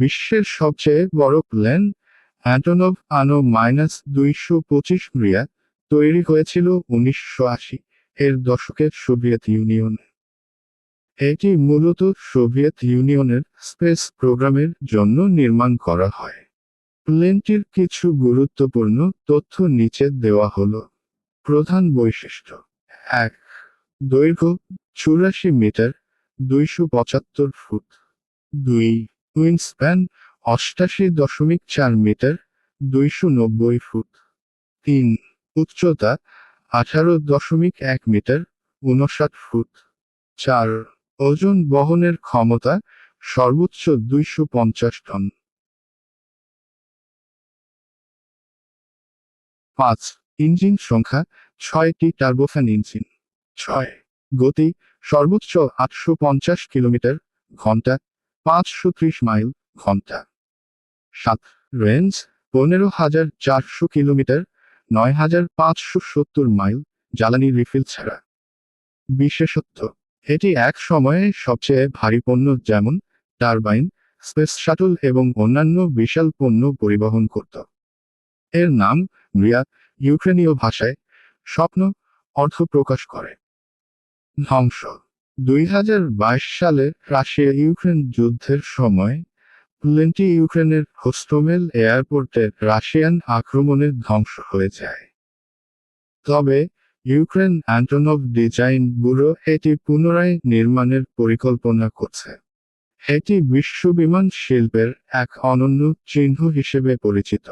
বিশ্বের সবচেয়ে বড় প্লেন অ্যান্টনভ আনো-225 মৃয়া তৈরি হয়েছিল 1980 এর দশকে সোভিয়েত ইউনিয়নে। এটি মূলত সোভিয়েত ইউনিয়নের স্পেস প্রোগ্রামের জন্য নির্মাণ করা হয়। প্লেনটির কিছু গুরুত্বপূর্ণ তথ্য নিচে দেওয়া হলো। প্রধান বৈশিষ্ট্য: ১. দৈর্ঘ্য 84 মিটার 275 ফুট। ২. উইংস্প্যান 88.4 মিটার 290 ফুট। ৩. উচ্চতা 18.1 মিটার 59 ফুট। ৪. ওজন বহনের ক্ষমতা সর্বোচ্চ 250 টন। ৫. ইঞ্জিন সংখ্যা ৬টি টার্বোফ্যান ইঞ্জিন। ৬. গতি সর্বোচ্চ 850 কিলোমিটার ঘন্টা 530 মাইল ঘন্টা। ৭. রেঞ্জ 15,400 কিলোমিটার 9,570 মাইল জ্বালানি রিফিল ছাড়া। বিশেষত্ব: এটি এক সময়ে সবচেয়ে ভারী পণ্য যেমন টারবাইন, স্পেস শাটল এবং অন্যান্য বিশাল পণ্য পরিবহন করত। এর নাম মৃয়া ইউক্রেনীয় ভাষায় স্বপ্ন অর্থ প্রকাশ করে। ধ্বংস: 2022 সালে রাশিয়া ইউক্রেন যুদ্ধের সময় প্লেনটি ইউক্রেনের হোস্টোমেল এয়ারপোর্টে রাশিয়ান আক্রমণে ধ্বংস হয়ে যায়। তবে ইউক্রেন অ্যান্টনভ ডিজাইন ব্যুরো এটি পুনরায় নির্মাণের পরিকল্পনা করছে। এটি বিশ্ব বিমান শিল্পের এক অনন্য চিহ্ন হিসেবে পরিচিত।